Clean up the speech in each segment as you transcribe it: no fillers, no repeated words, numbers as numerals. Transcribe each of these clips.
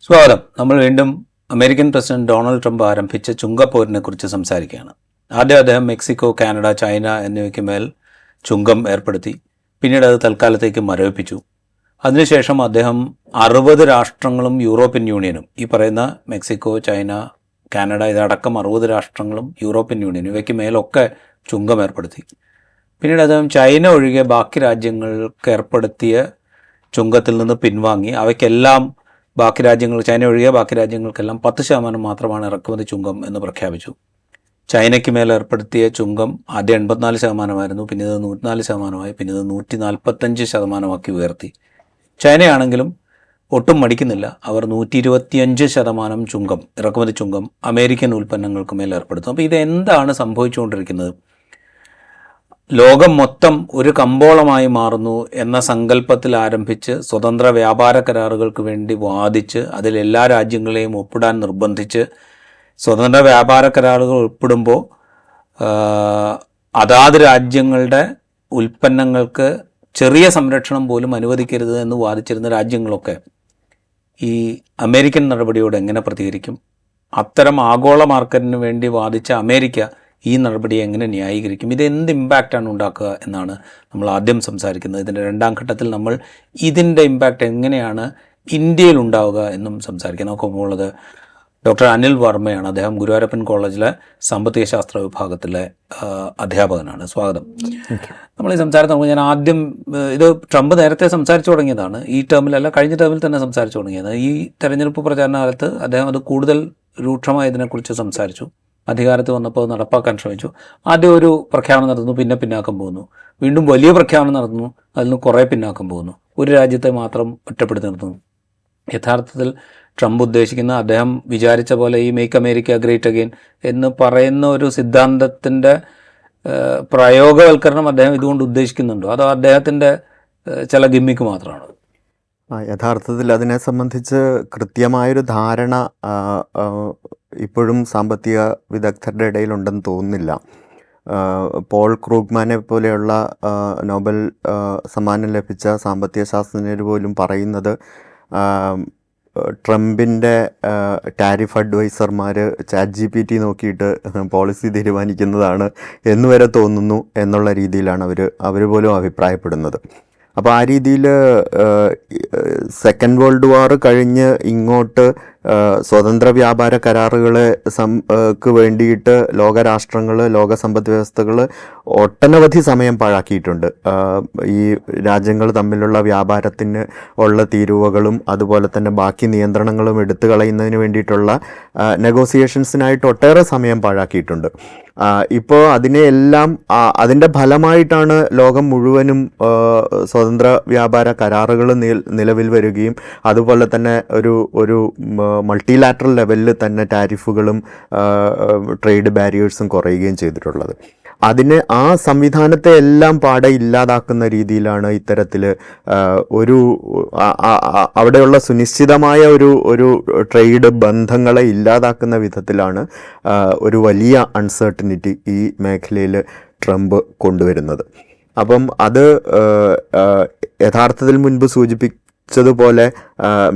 സ്വാഗതം. നമ്മൾ വീണ്ടും അമേരിക്കൻ പ്രസിഡന്റ് ഡൊണാൾഡ് ട്രംപ് ആരംഭിച്ച ചുങ്കപ്പോരിനെ കുറിച്ച് സംസാരിക്കുകയാണ്. ആദ്യം അദ്ദേഹം മെക്സിക്കോ, കാനഡ, ചൈന എന്നിവയ്ക്ക് മേൽ ചുങ്കം ഏർപ്പെടുത്തി. പിന്നീട് അത് തൽക്കാലത്തേക്ക് മരവിപ്പിച്ചു. അതിനുശേഷം അദ്ദേഹം 60 രാഷ്ട്രങ്ങളും യൂറോപ്യൻ യൂണിയനും, ഈ പറയുന്ന മെക്സിക്കോ, ചൈന, കാനഡ ഇതടക്കം 60 രാഷ്ട്രങ്ങളും യൂറോപ്യൻ യൂണിയനും ഇവയ്ക്ക് മേലൊക്കെ ചുങ്കം ഏർപ്പെടുത്തി. പിന്നീട് അദ്ദേഹം ചൈന ഒഴികെ ബാക്കി രാജ്യങ്ങൾക്ക് ഏർപ്പെടുത്തിയ ചുങ്കത്തിൽ നിന്ന് പിൻവാങ്ങി. അവയ്ക്കെല്ലാം ബാക്കി രാജ്യങ്ങൾ, ചൈന ഒഴികെ ബാക്കി രാജ്യങ്ങൾക്കെല്ലാം 10% മാത്രമാണ് ഇറക്കുമതി ചുങ്കം എന്ന് പ്രഖ്യാപിച്ചു. ചൈനയ്ക്ക് മേൽ ഏർപ്പെടുത്തിയ ചുങ്കം ആദ്യം 84%, പിന്നെ ഇത് 104%, പിന്നെ ഇത് 145% ഉയർത്തി. ചൈനയാണെങ്കിലും ഒട്ടും മടിക്കുന്നില്ല. അവർ 125% ചുങ്കം, ഇറക്കുമതി ചുങ്കം അമേരിക്കൻ ഉൽപ്പന്നങ്ങൾക്ക് മേൽ ഏർപ്പെടുത്തും. അപ്പോൾ ഇത് എന്താണ് സംഭവിച്ചുകൊണ്ടിരിക്കുന്നത്? ലോകം മൊത്തം ഒരു കമ്പോളമായി മാറുന്നു എന്ന സങ്കല്പത്തിൽ ആരംഭിച്ച് സ്വതന്ത്ര വ്യാപാര കരാറുകൾക്ക് വേണ്ടി വാദിച്ച് അതിൽ എല്ലാ രാജ്യങ്ങളെയും ഒപ്പിടാൻ നിർബന്ധിച്ച് സ്വതന്ത്ര വ്യാപാര കരാറുകൾ ഒപ്പിടുമ്പോൾ അതാത് രാജ്യങ്ങളുടെ ഉൽപ്പന്നങ്ങൾക്ക് ചെറിയ സംരക്ഷണം പോലും അനുവദിക്കരുത് എന്ന് വാദിച്ചിരുന്ന രാജ്യങ്ങളൊക്കെ ഈ അമേരിക്കൻ നടപടിയോട് എങ്ങനെ പ്രതികരിക്കും? അത്തരം ആഗോള മാർക്കറ്റിന് വേണ്ടി വാദിച്ച അമേരിക്ക ഈ നടപടിയെ എങ്ങനെ ന്യായീകരിക്കും? ഇത് എന്ത് ഇമ്പാക്റ്റാണ് ഉണ്ടാക്കുക എന്നാണ് നമ്മൾ ആദ്യം സംസാരിക്കുന്നത്. ഇതിൻ്റെ രണ്ടാം ഘട്ടത്തിൽ നമ്മൾ ഇതിൻ്റെ ഇമ്പാക്റ്റ് എങ്ങനെയാണ് ഇന്ത്യയിൽ ഉണ്ടാവുക എന്നും സംസാരിക്കാൻ നോക്കുമ്പോഴുള്ളത് ഡോക്ടർ അനിൽ വർമ്മയാണ്. അദ്ദേഹം ഗുരുവായൂരപ്പൻ കോളേജിലെ സാമ്പത്തിക ശാസ്ത്ര വിഭാഗത്തിലെ അധ്യാപകനാണ്. സ്വാഗതം. നമ്മൾ ഈ സംസാരത്തിൽ നമുക്ക് ഞാൻ ആദ്യം ഇത് ട്രംപ് നേരത്തെ സംസാരിച്ചു തുടങ്ങിയതാണ്. ഈ ടേമിലല്ല, കഴിഞ്ഞ ടേമിൽ തന്നെ സംസാരിച്ചു തുടങ്ങിയത്. ഈ തെരഞ്ഞെടുപ്പ് പ്രചാരണ കാലത്ത് അദ്ദേഹം അത് കൂടുതൽ രൂക്ഷമായി ഇതിനെക്കുറിച്ച് സംസാരിച്ചു. അധികാരത്തിൽ വന്നപ്പോൾ അത് നടപ്പാക്കാൻ ശ്രമിച്ചു. ആദ്യം ഒരു പ്രഖ്യാപനം നടത്തുന്നു, പിന്നെ പിന്നാക്കം പോകുന്നു. വീണ്ടും വലിയ പ്രഖ്യാപനം നടത്തുന്നു, അതിൽ നിന്ന് കുറേ പിന്നാക്കം പോകുന്നു. ഒരു രാജ്യത്തെ മാത്രം ഒറ്റപ്പെടുത്തി നിർത്തുന്നു. യഥാർത്ഥത്തിൽ ട്രംപ് ഉദ്ദേശിക്കുന്ന, അദ്ദേഹം വിചാരിച്ച പോലെ ഈ മേക്ക് അമേരിക്ക ഗ്രേറ്റ് അഗെയിൻ എന്ന് പറയുന്ന ഒരു സിദ്ധാന്തത്തിൻ്റെ പ്രയോഗവൽക്കരണം അദ്ദേഹം ഇതുകൊണ്ട് ഉദ്ദേശിക്കുന്നുണ്ടോ? അതോ അദ്ദേഹത്തിൻ്റെ ചില ഗിമ്മിക്ക് മാത്രമാണ്? യഥാർത്ഥത്തിൽ അതിനെ സംബന്ധിച്ച് കൃത്യമായൊരു ധാരണ ഇപ്പോഴും സാമ്പത്തിക വിദഗ്ധരുടെ ഇടയിലുണ്ടെന്ന് തോന്നുന്നില്ല. പോൾ ക്രൂഗ്മാനെ പോലെയുള്ള നോബൽ സമ്മാനം ലഭിച്ച സാമ്പത്തിക ശാസ്ത്രജ്ഞർ പോലും പറയുന്നത് ട്രംപിൻ്റെ ടാരിഫ് അഡ്വൈസർമാർ ChatGPT നോക്കിയിട്ട് പോളിസി തീരുമാനിക്കുന്നതാണ് എന്നുവരെ തോന്നുന്നു എന്നുള്ള രീതിയിലാണ് അവർ പോലും അഭിപ്രായപ്പെടുന്നത്. അപ്പോൾ ആ രീതിയിൽ സെക്കൻഡ് വേൾഡ് വാർ കഴിഞ്ഞ് ഇങ്ങോട്ട് സ്വതന്ത്ര വ്യാപാര കരാറുകൾക്ക് വേണ്ടിയിട്ട് ലോകരാഷ്ട്രങ്ങൾ, ലോക സമ്പദ് വ്യവസ്ഥകൾ ഒട്ടനവധി സമയം പാഴാക്കിയിട്ടുണ്ട്. ഈ രാജ്യങ്ങൾ തമ്മിലുള്ള വ്യാപാരത്തിന് ഉള്ള തീരുവകളും അതുപോലെ തന്നെ ബാക്കി നിയന്ത്രണങ്ങളും എടുത്തു കളയുന്നതിന് വേണ്ടിയിട്ടുള്ള നെഗോസിയേഷൻസിനായിട്ട് ഒട്ടേറെ സമയം പാഴാക്കിയിട്ടുണ്ട്. ഇപ്പോൾ അതിനെയെല്ലാം അതിൻ്റെ ഫലമായിട്ടാണ് ലോകം മുഴുവനും സ്വതന്ത്ര വ്യാപാര കരാറുകൾ നിലവിൽ വരികയും അതുപോലെ തന്നെ ഒരു മൾട്ടിലാറ്ററൽ ലെവലിൽ തന്നെ ടാരിഫുകളും ട്രേഡ് ബാരിയേഴ്സും കുറയുകയും ചെയ്തിട്ടുള്ളത്. അതിന് ആ സംവിധാനത്തെ എല്ലാം പാടെ ഇല്ലാതാക്കുന്ന രീതിയിലാണ് ഇത്തരത്തിൽ അവിടെയുള്ള സുനിശ്ചിതമായ ഒരു ട്രേഡ് ബന്ധങ്ങളെ ഇല്ലാതാക്കുന്ന വിധത്തിലാണ് ഒരു വലിയ അൺസർട്ടനിറ്റി ഈ മേഖലയിൽ ട്രംപ് കൊണ്ടുവരുന്നത്. അപ്പം അത് യഥാർത്ഥത്തിൽ മുൻപ് സൂചിപ്പിച്ചതുപോലെ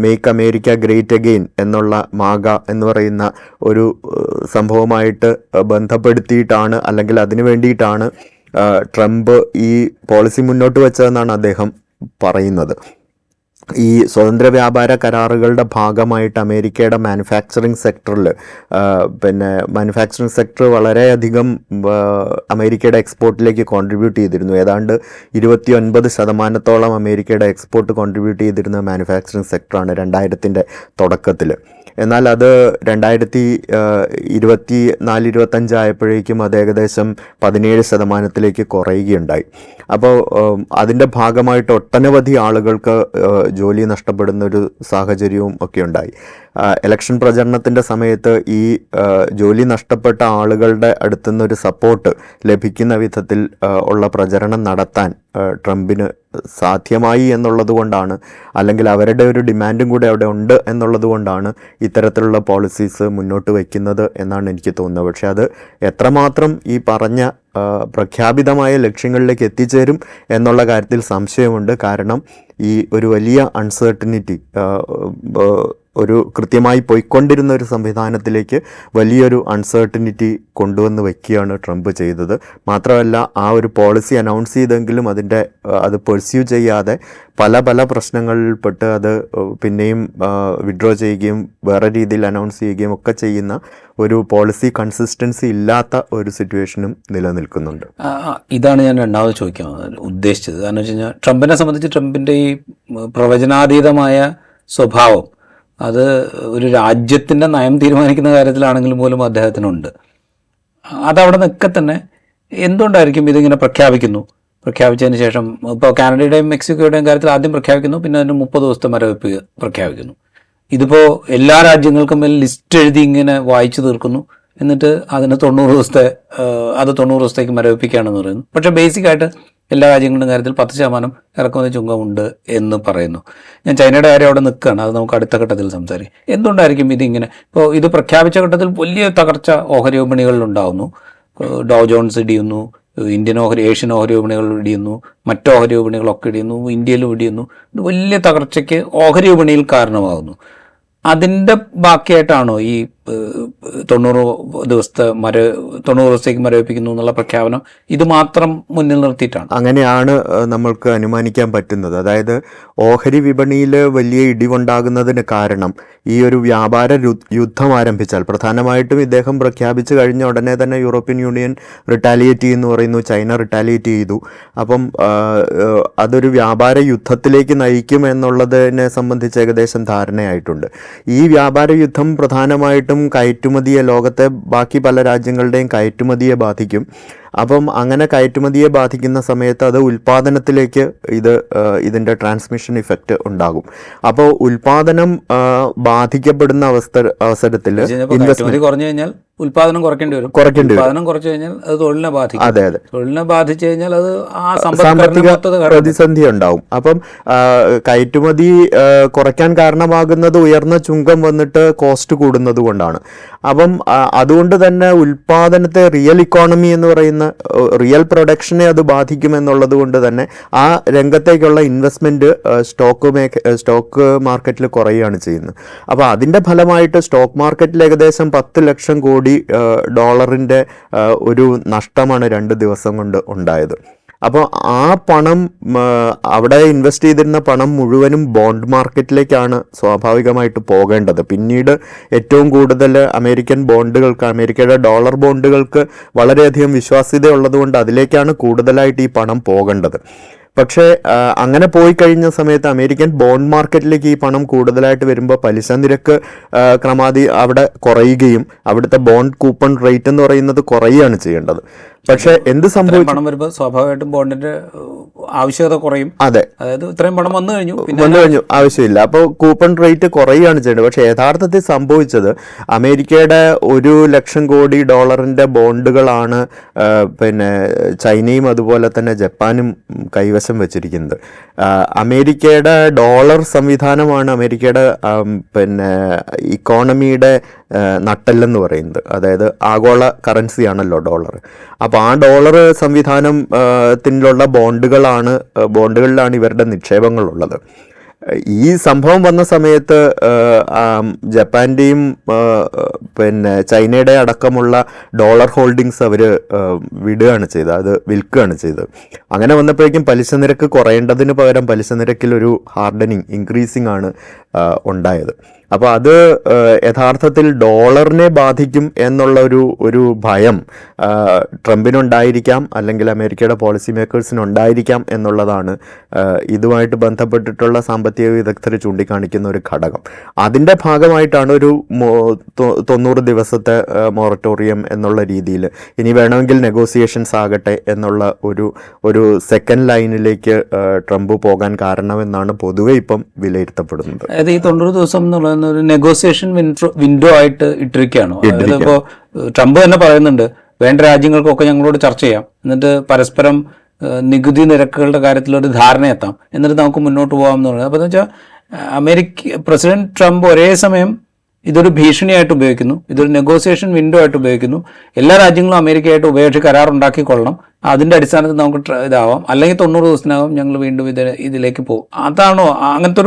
മേക്ക് അമേരിക്ക ഗ്രേറ്റ് അഗെയിൻ എന്നുള്ള മാഗ എന്ന് പറയുന്ന ഒരു സംഭവമായിട്ട് ബന്ധപ്പെടുത്തിയിട്ടാണ്, അല്ലെങ്കിൽ അതിനു വേണ്ടിയിട്ടാണ് ട്രംപ് ഈ പോളിസി മുന്നോട്ട് വെച്ചതെന്നാണ് അദ്ദേഹം പറയുന്നത്. ഈ സ്വതന്ത്ര വ്യാപാര കരാറുകളുടെ ഭാഗമായിട്ട് അമേരിക്കയുടെ മാനുഫാക്ചറിങ് സെക്ടറിൽ മാനുഫാക്ചറിങ് സെക്ടർ വളരെയധികം അമേരിക്കയുടെ എക്സ്പോർട്ടിലേക്ക് കോൺട്രിബ്യൂട്ട് ചെയ്തിരുന്നു. ഏതാണ്ട് 29% അമേരിക്കയുടെ എക്സ്പോർട്ട് കോൺട്രിബ്യൂട്ട് ചെയ്തിരുന്ന മാനുഫാക്ചറിങ് സെക്ടറാണ് 2000-ൻ്റെ തുടക്കത്തിൽ. എന്നാൽ അത് 2024-25 ആയപ്പോഴേക്കും അത് ഏകദേശം 17% കുറയുകയുണ്ടായി. അപ്പോൾ അതിൻ്റെ ഭാഗമായിട്ട് ഒട്ടനവധി ആളുകൾക്ക് ജോലി നഷ്ടപ്പെടുന്ന ഒരു സാഹചര്യവും ഒക്കെ ഉണ്ടായി. ഇലക്ഷൻ പ്രചരണത്തിൻ്റെ സമയത്ത് ഈ ജോലി നഷ്ടപ്പെട്ട ആളുകളുടെ അടുത്തുനിന്നൊരു സപ്പോർട്ട് ലഭിക്കുന്ന വിധത്തിൽ ഉള്ള പ്രചരണം നടത്താൻ ട്രംപിന് സാധ്യമായി എന്നുള്ളത് കൊണ്ടാണ്, അല്ലെങ്കിൽ അവരുടെ ഒരു ഡിമാൻഡും കൂടെ അവിടെ ഉണ്ട് എന്നുള്ളത് കൊണ്ടാണ് ഇത്തരത്തിലുള്ള പോളിസീസ് മുന്നോട്ട് വയ്ക്കുന്നത് എന്നാണ് എനിക്ക് തോന്നുന്നത്. പക്ഷേ അത് എത്രമാത്രം ഈ പറഞ്ഞ പ്രഖ്യാപിതമായ ലക്ഷ്യങ്ങളിലേക്ക് എത്തിച്ചേരും എന്നുള്ള കാര്യത്തിൽ സംശയമുണ്ട്. കാരണം ഈ ഒരു വലിയ അൺസർട്ടനിറ്റി ഒരു കൃത്യമായി പോയിക്കൊണ്ടിരുന്ന ഒരു സംവിധാനത്തിലേക്ക് വലിയൊരു അൺസർട്ടനിറ്റി കൊണ്ടുവന്ന് വയ്ക്കുകയാണ് ട്രംപ് ചെയ്തത്. മാത്രമല്ല ആ ഒരു പോളിസി അനൗൺസ് ചെയ്തെങ്കിലും അത് പെർസ്യൂ ചെയ്യാതെ പല പ്രശ്നങ്ങളിൽപ്പെട്ട് അത് പിന്നെയും വിഡ്രോ ചെയ്യുകയും വേറെ രീതിയിൽ അനൗൺസ് ചെയ്യുകയും ഒക്കെ ചെയ്യുന്ന ഒരു പോളിസി കൺസിസ്റ്റൻസി ഇല്ലാത്ത ഒരു സിറ്റുവേഷനും നിലനിൽക്കുന്നുണ്ട്. ഇതാണ് ഞാൻ രണ്ടാമത് ചോദിക്കാൻ ഉദ്ദേശിച്ചത്. കാരണം വെച്ച് കഴിഞ്ഞാൽ ട്രംപിനെ സംബന്ധിച്ച് ട്രംപിൻ്റെ ഈ പ്രവചനാതീതമായ സ്വഭാവം അത് ഒരു രാജ്യത്തിൻ്റെ നയം തീരുമാനിക്കുന്ന കാര്യത്തിലാണെങ്കിലും പോലും അദ്ദേഹത്തിനുണ്ട്. അതവിടെ നിൽക്കെ തന്നെ എന്തുകൊണ്ടായിരിക്കും ഇതിങ്ങനെ പ്രഖ്യാപിച്ചതിന് ശേഷം ഇപ്പോൾ കാനഡയുടെയും മെക്സിക്കോയുടെയും കാര്യത്തിൽ ആദ്യം പ്രഖ്യാപിക്കുന്നു, പിന്നെ അതിന് 30 ദിവസത്തെ മരവിപ്പ് പ്രഖ്യാപിക്കുന്നു. ഇതിപ്പോൾ എല്ലാ രാജ്യങ്ങൾക്കും മേൽ ലിസ്റ്റ് എഴുതി ഇങ്ങനെ വായിച്ചു തീർക്കുന്നു, എന്നിട്ട് അതിന് 90 ദിവസത്തേക്ക് മരവിപ്പിക്കുകയാണെന്ന് പറയുന്നു. പക്ഷേ ബേസിക്കായിട്ട് എല്ലാ രാജ്യങ്ങളുടെയും കാര്യത്തിൽ 10% ഇറക്കുമതി ചുങ്കമുണ്ട് എന്ന് പറയുന്നു. ഞാൻ ചൈനയുടെ കാര്യം അവിടെ നിൽക്കുകയാണ്, അത് നമുക്ക് അടുത്ത ഘട്ടത്തിൽ സംസാരിക്കും. എന്തുകൊണ്ടായിരിക്കും ഇതിങ്ങനെ? ഇപ്പോൾ ഇത് പ്രഖ്യാപിച്ച ഘട്ടത്തിൽ വലിയ തകർച്ച ഓഹരി വിപണികളിലുണ്ടാവുന്നു. ഡോ ജോൺസ് ഇടിയുന്നു, ഏഷ്യൻ ഓഹരി വിപണികൾ ഇടിയുന്നു, മറ്റ് ഓഹരി വിപണികളൊക്കെ ഇടിയുന്നു, ഇന്ത്യയിലും ഇടിയുന്നു. ഇത് വലിയ തകർച്ചയ്ക്ക് ഓഹരി വിപണിയിൽ കാരണമാകുന്നു. അതിൻ്റെ ബാക്കിയായിട്ടാണോ ഈ 90 ദിവസത്തേക്ക് മരവിപ്പിക്കുന്നു എന്നുള്ള പ്രഖ്യാപനം? ഇത് മാത്രം മുന്നിൽ നിർത്തിയിട്ടാണ്? അങ്ങനെയാണ് നമ്മൾക്ക് അനുമാനിക്കാൻ പറ്റുന്നത്. അതായത് ഓഹരി വിപണിയിൽ വലിയ ഇടിവുണ്ടാകുന്നതിന് കാരണം ഈ ഒരു വ്യാപാര യുദ്ധം ആരംഭിച്ചാൽ, പ്രധാനമായിട്ടും ഇദ്ദേഹം പ്രഖ്യാപിച്ചു കഴിഞ്ഞ ഉടനെ തന്നെ യൂറോപ്യൻ യൂണിയൻ റിട്ടാലിയേറ്റ് ചെയ്യുന്നു പറയുന്നു, ചൈന റിട്ടാലിയേറ്റ് ചെയ്തു. അപ്പം അതൊരു വ്യാപാര യുദ്ധത്തിലേക്ക് നയിക്കും എന്നുള്ളതിനെ സംബന്ധിച്ച് ഏകദേശം ധാരണയായിട്ടുണ്ട്. ഈ വ്യാപാര യുദ്ധം പ്രധാനമായിട്ടും കയറ്റുമതിയെ, ലോകത്തെ ബാക്കി പല രാജ്യങ്ങളുടെയും കയറ്റുമതിയെ ബാധിക്കും. അപ്പം അങ്ങനെ കയറ്റുമതിയെ ബാധിക്കുന്ന സമയത്ത് അത് ഉൽപ്പാദനത്തിലേക്ക് ഇതിൻ്റെ ട്രാൻസ്മിഷൻ ഇഫക്റ്റ് ഉണ്ടാകും. അപ്പോൾ ഉൽപ്പാദനം ബാധിക്കപ്പെടുന്ന അവസരത്തിൽ ഇൻവെസ്റ്റ്മെന്റ് കുറഞ്ഞു കഴിഞ്ഞാൽ ഉൽപാദനം കുറയ്ക്കേണ്ടി വരും. ഉൽപാദനം കുറച്ചു കഴിഞ്ഞാൽ അത് തൊഴിലിനെ ബാധിക്കും. അതെ. തൊഴിലിനെ ബാധിച്ചു കഴിഞ്ഞാൽ അത് സാമ്പത്തിക പ്രതിസന്ധി ഉണ്ടാവും. അപ്പം കയറ്റുമതി കുറയ്ക്കാൻ കാരണമാകുന്നത് ഉയർന്ന ചുങ്കം വന്നിട്ട് കോസ്റ്റ് കൂടുന്നത് കൊണ്ടാണ്. അപ്പം അതുകൊണ്ട് തന്നെ ഉൽപാദനത്തെ, റിയൽ ഇക്കോണമി എന്ന് പറയുന്ന റിയൽ പ്രൊഡക്ഷനെ അത് ബാധിക്കുമെന്നുള്ളത് കൊണ്ട് തന്നെ ആ രംഗത്തേക്കുള്ള ഇൻവെസ്റ്റ്മെൻറ്റ് സ്റ്റോക്ക് മാർക്കറ്റിൽ കുറയുകയാണ് ചെയ്യുന്നത്. അപ്പോൾ അതിൻ്റെ ഫലമായിട്ട് സ്റ്റോക്ക് മാർക്കറ്റിൽ ഏകദേശം 10 ലക്ഷം കോടി ഡോളറിൻ്റെ ഒരു നഷ്ടമാണ് 2 ദിവസം കൊണ്ട് ഉണ്ടായത്. അപ്പോൾ ആ പണം, അവിടെ ഇൻവെസ്റ്റ് ചെയ്തിരുന്ന പണം മുഴുവനും ബോണ്ട് മാർക്കറ്റിലേക്കാണ് സ്വാഭാവികമായിട്ട് പോകേണ്ടത്. പിന്നീട് ഏറ്റവും കൂടുതൽ അമേരിക്കൻ ബോണ്ടുകൾക്ക്, അമേരിക്കയുടെ ഡോളർ ബോണ്ടുകൾക്ക് വളരെയധികം വിശ്വാസ്യത ഉള്ളതുകൊണ്ട് അതിലേക്കാണ് കൂടുതലായിട്ട് ഈ പണം പോകേണ്ടത്. പക്ഷേ അങ്ങനെ പോയി കഴിഞ്ഞ സമയത്ത് അമേരിക്കൻ ബോണ്ട് മാർക്കറ്റിലേക്ക് ഈ പണം കൂടുതലായിട്ട് വരുമ്പോൾ പലിശ നിരക്ക് അവിടെ കുറയുകയും അവിടുത്തെ ബോണ്ട് കൂപ്പൺ റേറ്റ് എന്ന് പറയുന്നത് കുറയുകയാണ് ചെയ്യേണ്ടത്. പക്ഷെ എന്ത് സംഭവിക്കും? പണം വരുമ്പോൾ സ്വാഭാവികമായിട്ടും ബോണ്ടിന്റെ ആവശ്യകത കുറയും. അതെ, അതായത് ഇത്രയും പണം വന്നു കഴിഞ്ഞു ആവശ്യമില്ല. അപ്പോൾ കൂപ്പൺ റേറ്റ് കുറയുകയാണ് ചെയ്യേണ്ടത്. പക്ഷെ യഥാർത്ഥത്തിൽ സംഭവിച്ചത് അമേരിക്കയുടെ 1 ലക്ഷം കോടി ഡോളറിന്റെ ബോണ്ടുകളാണ് ചൈനയും അതുപോലെ തന്നെ ജപ്പാനും കൈവശം വെച്ചിരിക്കുന്നത്. അമേരിക്കയുടെ ഡോളർ സംവിധാനമാണ് അമേരിക്കയുടെ ഇക്കോണമിയുടെ നട്ടെല്ലെന്ന് പറയുന്നത്. അതായത് ആഗോള കറൻസിയാണല്ലോ ഡോളർ. അപ്പോൾ ആ ഡോളർ സംവിധാനത്തിലുള്ള ബോണ്ടുകളിലാണ് ഇവരുടെ നിക്ഷേപങ്ങളുള്ളത്. ഈ സംഭവം വന്ന സമയത്ത് ജപ്പാൻ്റെയും ചൈനയുടെ അടക്കമുള്ള ഡോളർ ഹോൾഡിങ്സ് അവർ വിടുകയാണ് ചെയ്തത്, അത് വിൽക്കുകയാണ് ചെയ്തത്. അങ്ങനെ വന്നപ്പോഴേക്കും പലിശ നിരക്ക് കുറയേണ്ടതിന് പകരം പലിശ നിരക്കിൽ ഒരു ഹാർഡനിങ്, ഇൻക്രീസിങ് ആണ് ഉണ്ടായത്. അപ്പോൾ അത് യഥാർത്ഥത്തിൽ ഡോളറിനെ ബാധിക്കും എന്നുള്ള ഒരു ഭയം ട്രംപിനുണ്ടായിരിക്കാം, അല്ലെങ്കിൽ അമേരിക്കയുടെ പോളിസി മേക്കേഴ്സിനുണ്ടായിരിക്കാം എന്നുള്ളതാണ് ഇതുമായിട്ട് ബന്ധപ്പെട്ടിട്ടുള്ള സാമ്പത്തിക വിദഗ്ധർ ചൂണ്ടിക്കാണിക്കുന്ന ഒരു ഘടകം. അതിൻ്റെ ഭാഗമായിട്ടാണ് ഒരു 90 ദിവസത്തെ മൊറട്ടോറിയം എന്നുള്ള രീതിയിൽ, ഇനി വേണമെങ്കിൽ നെഗോസിയേഷൻസ് ആകട്ടെ എന്നുള്ള ഒരു സെക്കൻഡ് ലൈനിലേക്ക് ട്രംപ് പോകാൻ കാരണമെന്നാണ് പൊതുവെ ഇപ്പം വിലയിരുത്തപ്പെടുന്നത്. അതായത് ഈ 90 ദിവസം എന്നുള്ള ഒരു നെഗോസിയേഷൻ വിൻഡോ ആയിട്ട് ഇട്ടിരിക്കുകയാണോ? അതായത് ഇപ്പോൾ ട്രംപ് തന്നെ പറയുന്നുണ്ട്, വേണ്ട രാജ്യങ്ങൾക്കൊക്കെ ഞങ്ങളോട് ചർച്ച ചെയ്യാം, എന്നിട്ട് പരസ്പരം നികുതി നിരക്കുകളുടെ കാര്യത്തിൽ ഒരു ധാരണയെത്താം, എന്നിട്ട് നമുക്ക് മുന്നോട്ട് പോകാം എന്ന് പറയുന്നത്. അപ്പോൾ എന്ന് വെച്ചാൽ പ്രസിഡന്റ് ട്രംപ് ഒരേ സമയം ഇതൊരു ഭീഷണിയായിട്ട് ഉപയോഗിക്കുന്നു, ഇതൊരു നെഗോസിയേഷൻ വിൻഡോ ആയിട്ട് ഉപയോഗിക്കുന്നു, എല്ലാ രാജ്യങ്ങളും അമേരിക്കയായിട്ട് ഉഭയകക്ഷി കരാർ ഉണ്ടാക്കിക്കൊള്ളണം അതിൻ്റെ അടിസ്ഥാനത്തിൽ നമുക്ക് ഇതാവാം, അല്ലെങ്കിൽ 90 ദിവസത്തിനകം ഞങ്ങൾ വീണ്ടും ഇതിലേക്ക് പോകും. അതാണോ അങ്ങനത്തെ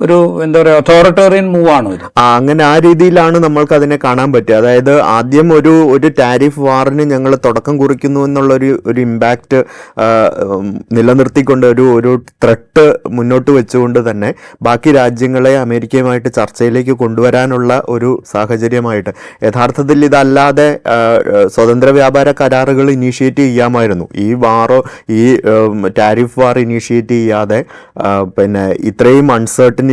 ഒരു എന്താ പറയുക അതോറിറ്റേറിയൻ മൂവ് ആണോ ഇത്? അങ്ങനെ ആ രീതിയിലാണ് നമ്മൾക്ക് അതിനെ കാണാൻ പറ്റുക. അതായത് ആദ്യം ഒരു ടാരിഫ് വാറിന് ഞങ്ങൾ തുടക്കം കുറിക്കുന്നു എന്നുള്ളൊരു ഇമ്പാക്റ്റ് നിലനിർത്തിക്കൊണ്ട് ഒരു ത്രെട്ട് മുന്നോട്ട് വെച്ചുകൊണ്ട് തന്നെ ബാക്കി രാജ്യങ്ങളെ അമേരിക്കയുമായിട്ട് ചർച്ചയിലേക്ക് കൊണ്ടുവരാനുള്ള ഒരു സാഹചര്യമായിട്ട്, യഥാർത്ഥത്തിൽ ഇതല്ലാതെ സ്വതന്ത്ര വ്യാപാര കരാറുകൾ ഇനീഷ്യേറ്റ് ചെയ്യാമായിരുന്നു. ഈ ടാരിഫ് വാർ ഇനീഷ്യേറ്റ് ചെയ്യാതെ പിന്നെ ഇത്രയും അൺസർട്ടനിറ്റി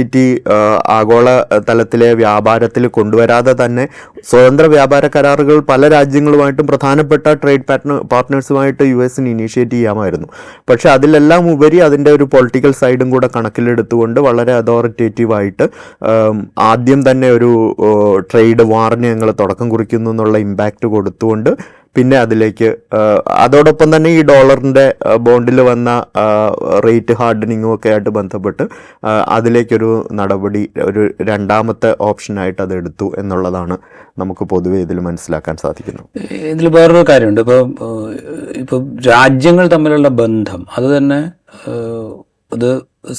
ആഗോള തലത്തിലെ വ്യാപാരത്തിൽ കൊണ്ടുവരാതെ തന്നെ സ്വതന്ത്ര വ്യാപാര കരാറുകൾ പല രാജ്യങ്ങളുമായിട്ടും പ്രധാനപ്പെട്ട ട്രേഡ് പാർട്ട്നേഴ്സുമായിട്ട് US ഇനീഷ്യേറ്റ് ചെയ്യാമായിരുന്നു. പക്ഷെ അതിലെല്ലാം ഉപരി അതിൻ്റെ ഒരു പൊളിറ്റിക്കൽ സൈഡും കൂടെ കണക്കിലെടുത്തുകൊണ്ട് വളരെ അതോറിറ്റേറ്റീവായിട്ട് ആദ്യം തന്നെ ഒരു ട്രേഡ് വാറിന് ഞങ്ങൾ തുടക്കം കുറിക്കുന്നു എന്നുള്ള ഇമ്പാക്റ്റ് കൊടുത്തുകൊണ്ട് പിന്നെ അതിലേക്ക് അതോടൊപ്പം തന്നെ ഈ ഡോളറിൻ്റെ ബോണ്ടിൽ വന്ന റേറ്റ് ഹാർഡനിങ്ങും ഒക്കെ ആയിട്ട് ബന്ധപ്പെട്ട് അതിലേക്കൊരു നടപടി ഒരു രണ്ടാമത്തെ ഓപ്ഷനായിട്ട് അത് എടുത്തു എന്നുള്ളതാണ് നമുക്ക് പൊതുവെ ഇതിൽ മനസ്സിലാക്കാൻ സാധിക്കുന്നത്. ഇതിൽ വേറൊരു കാര്യമുണ്ട്. ഇപ്പോൾ രാജ്യങ്ങൾ തമ്മിലുള്ള ബന്ധം അത് തന്നെ ഇത്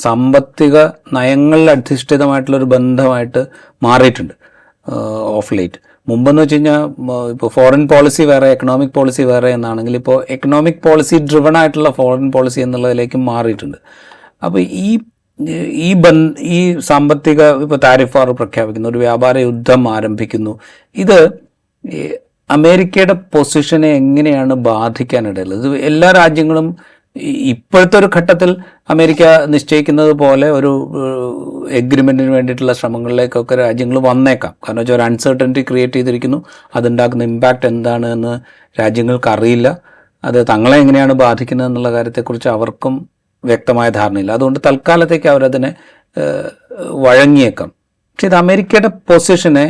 സാമ്പത്തിക നയങ്ങളിൽ അധിഷ്ഠിതമായിട്ടുള്ളൊരു ബന്ധമായിട്ട് മാറിയിട്ടുണ്ട് ഓഫ് ലേറ്റ്. മുമ്പെന്ന് വെച്ച് കഴിഞ്ഞാൽ ഇപ്പോൾ ഫോറിൻ പോളിസി വേറെ എക്കണോമിക് പോളിസി വേറെ എന്നാണെങ്കിൽ ഇപ്പോൾ എക്കണോമിക് പോളിസി ഡ്രിവൺ ആയിട്ടുള്ള ഫോറിൻ പോളിസി എന്നുള്ളതിലേക്ക് മാറിയിട്ടുണ്ട്. അപ്പോൾ ഈ സാമ്പത്തിക ഇപ്പോൾ താരിഫ് വാർ പ്രഖ്യാപിക്കുന്നു, ഒരു വ്യാപാര യുദ്ധം ആരംഭിക്കുന്നു, ഇത് അമേരിക്കയുടെ പൊസിഷനെ എങ്ങനെയാണ് ബാധിക്കാനിടയുള്ളത്? ഇത് എല്ലാ രാജ്യങ്ങളും ഇപ്പോഴത്തെ ഒരു ഘട്ടത്തിൽ അമേരിക്ക നിശ്ചയിക്കുന്നത് പോലെ ഒരു എഗ്രിമെൻറ്റിന് വേണ്ടിയിട്ടുള്ള ശ്രമങ്ങളിലേക്കൊക്കെ രാജ്യങ്ങൾ വന്നേക്കാം. കാരണം വെച്ചാൽ ഒരു അൺസർട്ടനിറ്റി ക്രിയേറ്റ് ചെയ്തിരിക്കുന്നു. അതുണ്ടാക്കുന്ന ഇമ്പാക്റ്റ് എന്താണ് എന്ന് രാജ്യങ്ങൾക്ക് അറിയില്ല. അത് തങ്ങളെ എങ്ങനെയാണ് ബാധിക്കുന്നത് എന്നുള്ള കാര്യത്തെക്കുറിച്ച് അവർക്കും വ്യക്തമായ ധാരണയില്ല. അതുകൊണ്ട് തൽക്കാലത്തേക്ക് അവരതിനെ വഴങ്ങിയേക്കാം. പക്ഷെ ഇത് അമേരിക്കയുടെ പൊസിഷനെ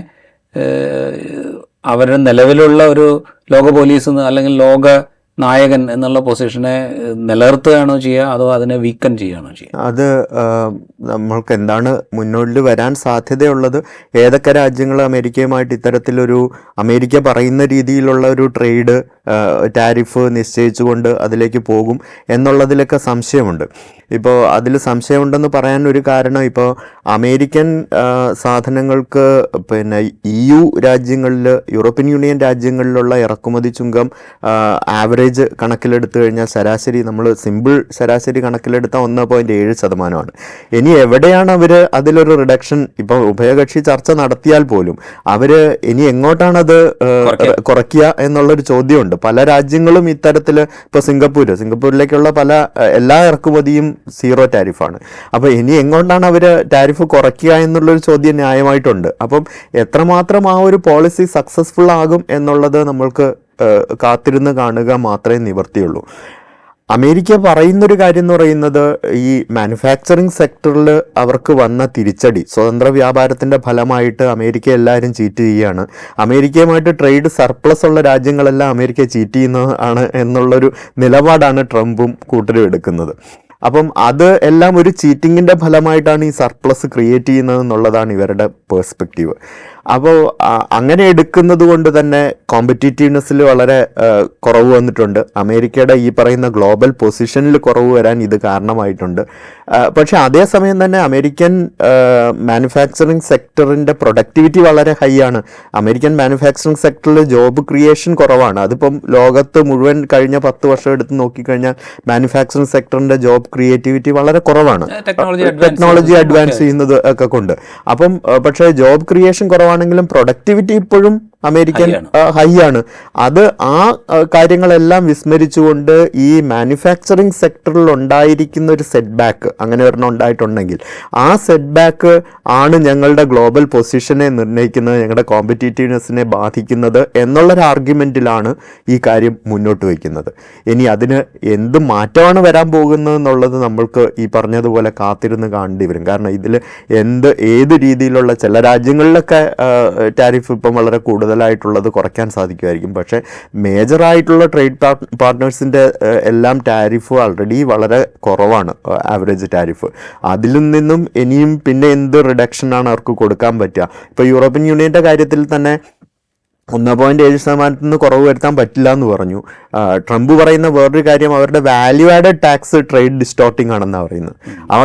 അവരുടെ നിലവിലുള്ള ഒരു ലോക പോലീസ് അല്ലെങ്കിൽ ലോക നായകൻ എന്നുള്ള പൊസിഷനെ നിലനിർത്തുകയാണോ ചെയ്യുക, അതോ അതിനെ വീക്കൻ ചെയ്യുകയാണോ ചെയ്യുക? അത് നമ്മൾക്ക് എന്താണ് മുന്നോട്ട് വരാൻ സാധ്യതയുള്ളത്? ഏതൊക്കെ രാജ്യങ്ങൾ അമേരിക്കയുമായിട്ട് ഇത്തരത്തിലൊരു അമേരിക്ക പറയുന്ന രീതിയിലുള്ള ഒരു ട്രേഡ് ടാരിഫ് നിശ്ചയിച്ചുകൊണ്ട് അതിലേക്ക് പോകും എന്നുള്ളതിലൊക്കെ സംശയമുണ്ട്. ഇപ്പോൾ അതിൽ സംശയമുണ്ടെന്ന് പറയാൻ ഒരു കാരണം, ഇപ്പോൾ അമേരിക്കൻ സാധനങ്ങൾക്ക് പിന്നെ EU രാജ്യങ്ങളിൽ, യൂറോപ്യൻ യൂണിയൻ രാജ്യങ്ങളിലുള്ള ഇറക്കുമതി ചുങ്കം ആവറേജ് കണക്കിലെടുത്തു കഴിഞ്ഞാൽ ശരാശരി നമ്മൾ സിമ്പിൾ ശരാശരി കണക്കിലെടുത്താൽ 1.7%. ഇനി എവിടെയാണ് അവർ അതിലൊരു റിഡക്ഷൻ? ഇപ്പോൾ ഉഭയകക്ഷി ചർച്ച നടത്തിയാൽ പോലും അവർ ഇനി എങ്ങോട്ടാണത് കുറയ്ക്കുക എന്നുള്ളൊരു ചോദ്യമുണ്ട്. പല രാജ്യങ്ങളും ഇത്തരത്തിൽ, ഇപ്പോൾ സിംഗപ്പൂരിലേക്കുള്ള എല്ലാ ഇറക്കുമതിയും 0 ടാരിഫാണ്. അപ്പോൾ ഇനി എങ്ങോട്ടാണ് അവർ ടാരിഫ് കുറയ്ക്കുക എന്നുള്ളൊരു ചോദ്യം ന്യായമായിട്ടുണ്ട്. അപ്പം എത്രമാത്രം ആ ഒരു പോളിസി സക്സസ്ഫുൾ ആകും എന്നുള്ളത് നമ്മൾക്ക് കാത്തിരുന്ന് കാണുക മാത്രമേ നിവർത്തിയുള്ളൂ. അമേരിക്ക പറയുന്നൊരു കാര്യം എന്ന് പറയുന്നത്, ഈ മാനുഫാക്ചറിങ് സെക്ടറിൽ അവർക്ക് വന്ന തിരിച്ചടി, സ്വതന്ത്ര വ്യാപാരത്തിൻ്റെ ഫലമായിട്ട് അമേരിക്ക എല്ലാവരും ചീറ്റ് ചെയ്യുകയാണ്, അമേരിക്കയുമായിട്ട് ട്രേഡ് സർപ്ലസ് ഉള്ള രാജ്യങ്ങളെല്ലാം അമേരിക്ക ചീറ്റ് ചെയ്യുന്നതാണ് എന്നുള്ളൊരു നിലപാടാണ് ട്രംപും കൂട്ടരും എടുക്കുന്നത്. അപ്പം അത് എല്ലാം ഒരു ചീറ്റിങ്ങിൻ്റെ ഫലമായിട്ടാണ് ഈ സർപ്ലസ് ക്രിയേറ്റ് ചെയ്യുന്നത് എന്നുള്ളതാണ് ഇവരുടെ പേഴ്സ്പെക്റ്റീവ്. അപ്പോൾ അങ്ങനെ എടുക്കുന്നത് കൊണ്ട് തന്നെ കോമ്പറ്റീറ്റീവ്നെസ്സിൽ വളരെ കുറവ് വന്നിട്ടുണ്ട്. അമേരിക്കയുടെ ഈ പറയുന്ന ഗ്ലോബൽ പൊസിഷനിൽ കുറവ് വരാൻ ഇത് കാരണമായിട്ടുണ്ട്. പക്ഷേ അതേസമയം തന്നെ അമേരിക്കൻ മാനുഫാക്ചറിങ് സെക്ടറിൻ്റെ പ്രൊഡക്ടിവിറ്റി വളരെ ഹൈ ആണ്. അമേരിക്കൻ മാനുഫാക്ചറിങ് സെക്ടറിൽ ജോബ് ക്രിയേഷൻ കുറവാണ്. അതിപ്പം ലോകത്ത് മുഴുവൻ കഴിഞ്ഞ 10 വർഷം എടുത്ത് നോക്കിക്കഴിഞ്ഞാൽ മാനുഫാക്ചറിങ് സെക്ടറിൻ്റെ ജോബ് ക്രിയേറ്റിവിറ്റി വളരെ കുറവാണ്, ടെക്നോളജി അഡ്വാൻസ് ചെയ്യുന്നത് ഒക്കെ കൊണ്ട്. അപ്പം പക്ഷേ ജോബ് ക്രിയേഷൻ കുറവാണെങ്കിലും പ്രൊഡക്ടിവിറ്റി ഇപ്പോഴും അമേരിക്കൻ ഹൈ ആണ്. അത് ആ കാര്യങ്ങളെല്ലാം വിസ്മരിച്ചുകൊണ്ട് ഈ മാനുഫാക്ചറിങ് സെക്ടറിൽ ഉണ്ടായിരിക്കുന്ന ഒരു സെറ്റ് ബാക്ക്, അങ്ങനെ ഒരെണ്ണം ഉണ്ടായിട്ടുണ്ടെങ്കിൽ ആ സെറ്റ് ബാക്ക് ആണ് ഞങ്ങളുടെ ഗ്ലോബൽ പൊസിഷനെ നിർണ്ണയിക്കുന്നത്, ഞങ്ങളുടെ കോമ്പറ്റീറ്റീവ്നെസ്സിനെ ബാധിക്കുന്നത് എന്നുള്ളൊരു ആർഗ്യുമെൻറ്റിലാണ് ഈ കാര്യം മുന്നോട്ട് വയ്ക്കുന്നത്. ഇനി അതിന് എന്ത് മാറ്റമാണ് വരാൻ പോകുന്നത് എന്നുള്ളത് നമ്മൾക്ക് ഈ പറഞ്ഞതുപോലെ കാത്തിരുന്ന് കാണേണ്ടി വരും. കാരണം ഇതിൽ ഏത് രീതിയിലുള്ള, ചില രാജ്യങ്ങളിലൊക്കെ ടാരിഫ് ഇപ്പം വളരെ കൂടുതലായിട്ടുള്ളത് കുറയ്ക്കാൻ സാധിക്കുമായിരിക്കും. പക്ഷേ മേജറായിട്ടുള്ള ട്രേഡ് പാർട്ട്നേഴ്സിൻ്റെ എല്ലാം ടാരിഫ് ആൾറെഡി വളരെ കുറവാണ്, ആവറേജ് ടാരിഫ്. അതിൽ നിന്നും ഇനിയും പിന്നെ എന്ത് റിഡക്ഷനാണ് അവർക്ക് കൊടുക്കാൻ പറ്റുക? ഇപ്പോൾ യൂറോപ്യൻ യൂണിയൻ്റെ കാര്യത്തിൽ തന്നെ 1.7% നിന്ന് കുറവ് വരുത്താൻ പറ്റില്ല എന്ന് പറഞ്ഞു. ട്രംപ് പറയുന്ന വേറൊരു കാര്യം, അവരുടെ വാല്യൂ ആഡഡ് ടാക്സ് ട്രേഡ് ഡിസ്റ്റോർട്ടിംഗ് ആണെന്നാണ് പറയുന്നത്.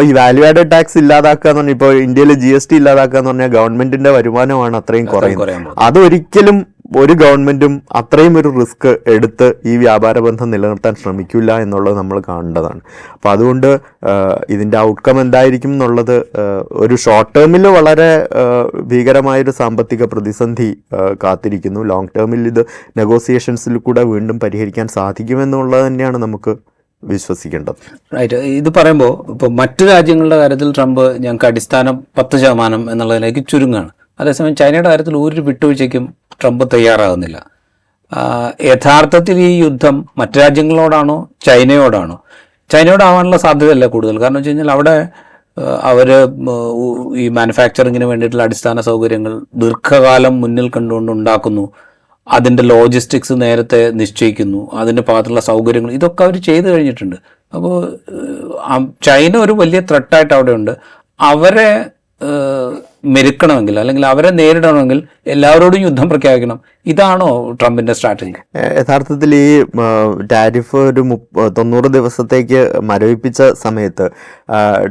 ഈ വാല്യൂ ആഡഡ് ടാക്സ് ഇല്ലാതാക്കുക എന്ന് പറഞ്ഞാൽ, ഇപ്പോൾ ഇന്ത്യയിൽ GST ഇല്ലാതാക്കുക എന്ന് പറഞ്ഞാൽ ഗവൺമെന്റിന്റെ വരുമാനമാണ് അത്രയും കുറയുന്നത്. അതൊരിക്കലും ഒരു ഗവൺമെന്റും അത്രയും ഒരു റിസ്ക് എടുത്ത് ഈ വ്യാപാര ബന്ധം നിലനിർത്താൻ ശ്രമിക്കില്ല എന്നുള്ളത് നമ്മൾ കാണേണ്ടതാണ്. അപ്പോൾ അതുകൊണ്ട് ഇതിൻ്റെ ഔട്ട്കം എന്തായിരിക്കും എന്നുള്ളത് ഒരു ഷോർട്ട് ടേമിൽ വളരെ ഭീകരമായൊരു സാമ്പത്തിക പ്രതിസന്ധി കാത്തിരിക്കുന്നു. ലോങ് ടേമിൽ ഇത് നെഗോസിയേഷൻസിൽ കൂടെ വീണ്ടും പരിഹരിക്കാൻ സാധിക്കുമെന്നുള്ളത് തന്നെയാണ് നമുക്ക് വിശ്വസിക്കേണ്ടത്. റൈറ്റ്. ഇത് പറയുമ്പോൾ ഇപ്പോൾ മറ്റു രാജ്യങ്ങളുടെ കാര്യത്തിൽ ട്രംപ് ഞങ്ങൾക്ക് അടിസ്ഥാനം 10% എന്നുള്ളതിലേക്ക് ചുരുങ്ങാണ്. അതേസമയം ചൈനയുടെ കാര്യത്തിൽ ഒരു വിട്ടുവീഴ്ചയ്ക്കും ട്രംപ് തയ്യാറാകുന്നില്ല. യഥാർത്ഥത്തിൽ ഈ യുദ്ധം മറ്റു രാജ്യങ്ങളോടാണോ ചൈനയോടാണോ? ചൈനയോടാവാനുള്ള സാധ്യതയല്ല കൂടുതൽ. കാരണം വെച്ച് കഴിഞ്ഞാൽ അവിടെ അവർ ഈ മാനുഫാക്ചറിങ്ങിന് വേണ്ടിയിട്ടുള്ള അടിസ്ഥാന സൗകര്യങ്ങൾ ദീർഘകാലം മുന്നിൽ കണ്ടുകൊണ്ട് ഉണ്ടാക്കുന്നു, അതിൻ്റെ ലോജിസ്റ്റിക്സ് നേരത്തെ നിശ്ചയിക്കുന്നു, അതിൻ്റെ ഭാഗത്തുള്ള സൗകര്യങ്ങൾ ഇതൊക്കെ അവർ ചെയ്തു കഴിഞ്ഞിട്ടുണ്ട്. അപ്പോൾ ചൈന ഒരു വലിയ ത്രെട്ടായിട്ട് അവിടെ ഉണ്ട്. അവരെ മെരുക്കണമെങ്കിൽ അല്ലെങ്കിൽ അവരെ നേരിടണമെങ്കിൽ എല്ലാവരോടും യുദ്ധം പ്രഖ്യാപിക്കണം. ഇതാണോ ട്രംപിന്റെ സ്ട്രാറ്റജി? യഥാർത്ഥത്തിൽ ഈ ടാരിഫ് ഒരു 90 ദിവസത്തേക്ക് മരവിപ്പിച്ച സമയത്ത്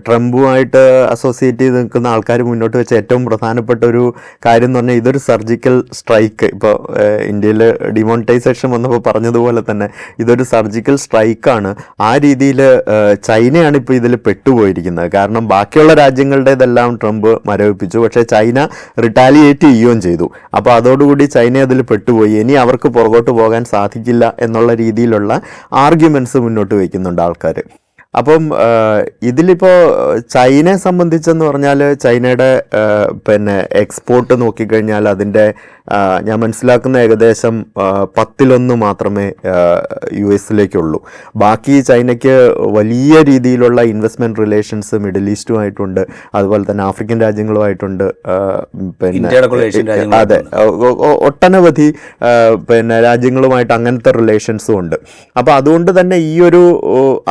ട്രംപുമായിട്ട് അസോസിയേറ്റ് ചെയ്ത് നിൽക്കുന്ന ആൾക്കാർ മുന്നോട്ട് വെച്ച ഏറ്റവും പ്രധാനപ്പെട്ട ഒരു കാര്യം എന്ന് പറഞ്ഞാൽ ഇതൊരു സർജിക്കൽ സ്ട്രൈക്ക്. ഇപ്പോൾ ഇന്ത്യയിൽ ഡിമോണിറ്റൈസേഷൻ വന്നപ്പോൾ പറഞ്ഞതുപോലെ തന്നെ ഇതൊരു സർജിക്കൽ സ്ട്രൈക്കാണ്. ആ രീതിയിൽ ചൈനയാണ് ഇപ്പോൾ ഇതിൽ പെട്ടുപോയിരിക്കുന്നത്. കാരണം ബാക്കിയുള്ള രാജ്യങ്ങളുടേതെല്ലാം ട്രംപ് മരവിപ്പിച്ചു, പക്ഷേ ചൈന റിട്ടാലിയേറ്റ് ചെയ്യുകയും ചെയ്തു. അപ്പോൾ അതോടുകൂടി ചൈന അതിൽ പെട്ടുപോയി. ഇനി അവർക്ക് പുറകോട്ട് പോകാൻ സാധിക്കില്ല എന്നുള്ള രീതിയിലുള്ള ആർഗ്യുമെന്റ്സ് മുന്നോട്ട് വയ്ക്കുന്നുണ്ട് ആൾക്കാർ. അപ്പം ഇതിലിപ്പോൾ ചൈനയെ സംബന്ധിച്ചെന്ന് പറഞ്ഞാൽ ചൈനയുടെ എക്സ്പോർട്ട് നോക്കിക്കഴിഞ്ഞാൽ അതിൻ്റെ ഞാൻ മനസ്സിലാക്കുന്ന ഏകദേശം 10% മാത്രമേ US ബാക്കി ചൈനയ്ക്ക് വലിയ രീതിയിലുള്ള ഇൻവെസ്റ്റ്മെൻറ്റ് റിലേഷൻസ് മിഡിൽ ഈസ്റ്റുമായിട്ടുണ്ട്, അതുപോലെ തന്നെ ആഫ്രിക്കൻ രാജ്യങ്ങളുമായിട്ടുണ്ട്. അതെ, ഒട്ടനവധി രാജ്യങ്ങളുമായിട്ട് അങ്ങനത്തെ റിലേഷൻസും ഉണ്ട്. അപ്പോൾ അതുകൊണ്ട് തന്നെ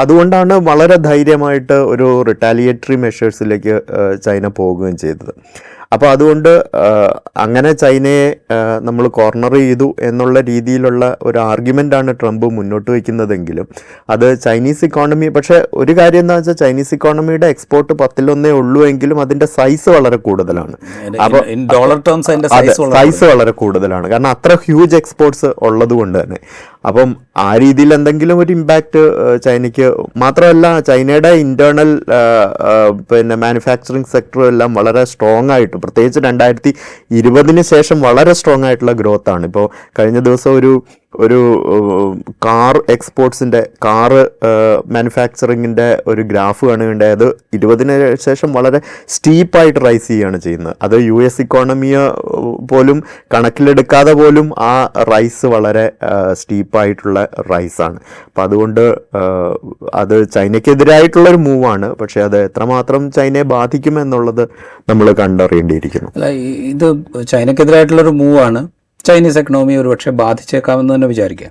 അതുകൊണ്ടാണ് വളരെ ധൈര്യമായിട്ട് ഒരു റിട്ടാലിയേറ്ററി മെഷേഴ്സിലേക്ക് ചൈന പോവുകയും ചെയ്തത്. അപ്പോൾ അതുകൊണ്ട് അങ്ങനെ ചൈനയെ നമ്മൾ കോർണർ ചെയ്തു എന്നുള്ള രീതിയിലുള്ള ഒരു ആർഗ്യുമെൻ്റാണ് ട്രംപ് മുന്നോട്ട് വയ്ക്കുന്നതെങ്കിലും അത് ചൈനീസ് ഇക്കോണമി, പക്ഷേ ഒരു കാര്യം എന്താ വെച്ചാൽ ചൈനീസ് ഇക്കോണമിയുടെ എക്സ്പോർട്ട് 10% എങ്കിലും അതിൻ്റെ സൈസ് വളരെ കൂടുതലാണ്. അപ്പോൾ ഡോളർ ടേംസ് സൈസ് വളരെ കൂടുതലാണ്, കാരണം അത്ര ഹ്യൂജ് എക്സ്പോർട്സ് ഉള്ളത് കൊണ്ട് തന്നെ. അപ്പം ആ രീതിയിൽ എന്തെങ്കിലും ഒരു ഇമ്പാക്റ്റ് ചൈനയ്ക്ക് മാത്രമല്ല, ചൈനയുടെ ഇന്റേണൽ മാനുഫാക്ചറിങ് സെക്ടറും എല്ലാം വളരെ സ്ട്രോങ് ആയിട്ട്, പ്രത്യേകിച്ച് 2020 ശേഷം വളരെ സ്ട്രോങ് ആയിട്ടുള്ള ഗ്രോത്ത് ആണ്. ഇപ്പോൾ കഴിഞ്ഞ ദിവസം ഒരു കാർ എക്സ്പോർട്സിൻ്റെ കാറ് മാനുഫാക്ചറിങ്ങിൻ്റെ ഒരു ഗ്രാഫ് കാണുകയുണ്ടായത് 20 ശേഷം വളരെ സ്റ്റീപ്പായിട്ട് റൈസ് ചെയ്യുകയാണ് ചെയ്യുന്നത്. അത് US ഇക്കോണമിയെ പോലും കണക്കിലെടുക്കാതെ പോലും ആ റൈസ് വളരെ സ്റ്റീപ്പായിട്ടുള്ള റൈസാണ്. അപ്പം അതുകൊണ്ട് അത് ചൈനയ്ക്കെതിരായിട്ടുള്ളൊരു മൂവാണ്. പക്ഷേ അത് എത്രമാത്രം ചൈനയെ ബാധിക്കുമെന്നുള്ളത് നമ്മൾ കണ്ടറിയേണ്ടിയിരിക്കുന്നു. അല്ല, ഇത് ചൈനയ്ക്കെതിരായിട്ടുള്ളൊരു മൂവാണ്. ചൈനീസ് എക്കണോമി ഒരുപക്ഷെ ബാധിച്ചേക്കാമെന്ന് തന്നെ വിചാരിക്കുക.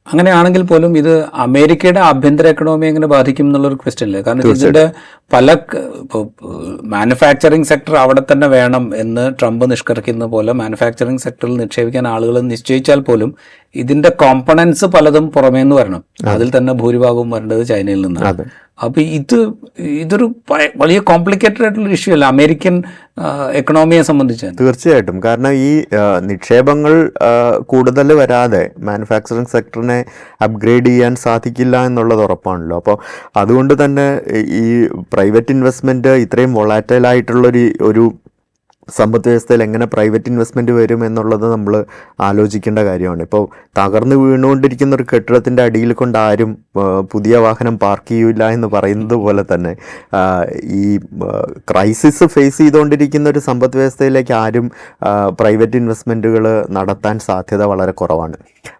അങ്ങനെയാണെങ്കിൽ പോലും ഇത് അമേരിക്കയുടെ ആഭ്യന്തര എക്കണോമി എങ്ങനെ ബാധിക്കും എന്നുള്ളൊരു ക്വസ്റ്റ്യൻ ഇല്ലേ? കാരണം ഇതിൻ്റെ ഇപ്പോൾ മാനുഫാക്ചറിങ് സെക്ടർ അവിടെ തന്നെ വേണം എന്ന് ട്രംപ് നിഷ്കർഷിക്കുന്ന പോലെ മാനുഫാക്ചറിങ് സെക്ടറിൽ നിക്ഷേപിക്കാൻ ആളുകൾ നിശ്ചയിച്ചാൽ പോലും ഇതിൻ്റെ കോമ്പണൻസ് പലതും പുറമേ നിന്ന് വരണം. അതിൽ തന്നെ ഭൂരിഭാഗവും വരേണ്ടത് ചൈനയിൽ നിന്നാണ്. അപ്പോൾ ഇതൊരു വലിയ കോംപ്ലിക്കേറ്റഡ് ആയിട്ടുള്ള ഇഷ്യൂ അല്ല അമേരിക്കൻ എക്കണോമിയെ സംബന്ധിച്ച്? തീർച്ചയായിട്ടും. കാരണം ഈ നിക്ഷേപങ്ങൾ കൂടുതൽ വരാതെ മാനുഫാക്ചറിങ് സെക്ടറിനെ അപ്ഗ്രേഡ് ചെയ്യാൻ സാധിക്കില്ല എന്നുള്ളത് ഉറപ്പാണല്ലോ. അപ്പോൾ അതുകൊണ്ട് തന്നെ ഈ പ്രൈവറ്റ് ഇൻവെസ്റ്റ്മെൻറ്റ് ഇത്രയും വൊളാറ്റൈലായിട്ടുള്ളൊരു സമ്പദ് വ്യവസ്ഥയിൽ എങ്ങനെ പ്രൈവറ്റ് ഇൻവെസ്റ്റ്മെൻറ്റ് വരും എന്നുള്ളത് നമ്മൾ ആലോചിക്കേണ്ട കാര്യമാണ്. ഇപ്പോൾ തകർന്നു വീണുകൊണ്ടിരിക്കുന്ന ഒരു കെട്ടിടത്തിൻ്റെ അടിയിൽ കൊണ്ട് ആരും പുതിയ വാഹനം പാർക്ക് ചെയ്യില്ല എന്ന് പറയുന്നത് പോലെ തന്നെ ഈ ക്രൈസിസ് ഫേസ് ചെയ്തുകൊണ്ടിരിക്കുന്ന ഒരു സമ്പദ് വ്യവസ്ഥയിലേക്ക് ആരും പ്രൈവറ്റ് ഇൻവെസ്റ്റ്മെൻറ്റുകൾ നടത്താൻ സാധ്യത വളരെ കുറവാണ്.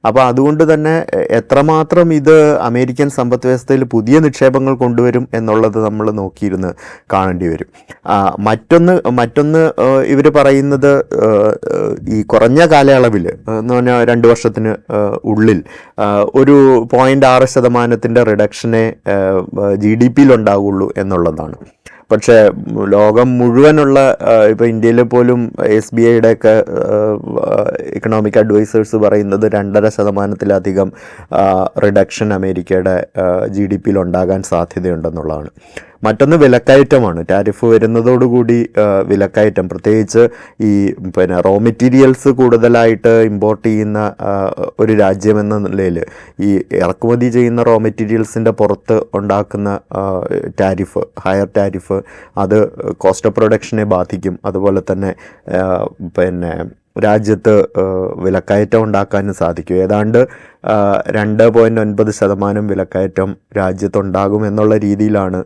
അപ്പോൾ അതുകൊണ്ട് തന്നെ എത്രമാത്രം ഇത് അമേരിക്കൻ സമ്പദ് വ്യവസ്ഥയിൽ പുതിയ നിക്ഷേപങ്ങൾ കൊണ്ടുവരും എന്നുള്ളത് നമ്മൾ നോക്കിയിരുന്ന് കാണേണ്ടി വരും. മറ്റൊന്ന് ഇവർ പറയുന്നത് ഈ കുറഞ്ഞ കാലയളവിൽ എന്ന് പറഞ്ഞാൽ 2 വർഷത്തിന് ഉള്ളിൽ ഒരു 0.6% റിഡക്ഷനെ GDP-യിൽ ഉണ്ടാവുള്ളൂ എന്നുള്ളതാണ്. പക്ഷേ ലോകം മുഴുവനുള്ള ഇപ്പോൾ ഇന്ത്യയിൽ പോലും SBIയുടെ ഒക്കെ ഇക്കണോമിക് അഡ്വൈസേഴ്സ് പറയുന്നത് 2.5% റിഡക്ഷൻ അമേരിക്കയുടെ GDP-യിൽ ഉണ്ടാകാൻ സാധ്യതയുണ്ടെന്നുള്ളതാണ്. മറ്റൊന്ന് വിലക്കയറ്റമാണ്. ടാരിഫ് വരുന്നതോടുകൂടി വിലക്കയറ്റം, പ്രത്യേകിച്ച് ഈ റോ മെറ്റീരിയൽസ് കൂടുതലായിട്ട് ഇമ്പോർട്ട് ചെയ്യുന്ന ഒരു രാജ്യമെന്ന നിലയിൽ ഈ ഇറക്കുമതി ചെയ്യുന്ന റോ മെറ്റീരിയൽസിൻ്റെ പുറത്ത് ഉണ്ടാക്കുന്ന ടാരിഫ്, ഹയർ ടാരിഫ്, അത് കോസ്റ്റ് ഓഫ് പ്രൊഡക്ഷനെ ബാധിക്കും. അതുപോലെ തന്നെ രാജ്യത്ത് വിലക്കയറ്റം ഉണ്ടാക്കാനും സാധിക്കും. ഏതാണ്ട് 2.9% വിലക്കയറ്റം രാജ്യത്തുണ്ടാകും എന്നുള്ള രീതിയിലാണ്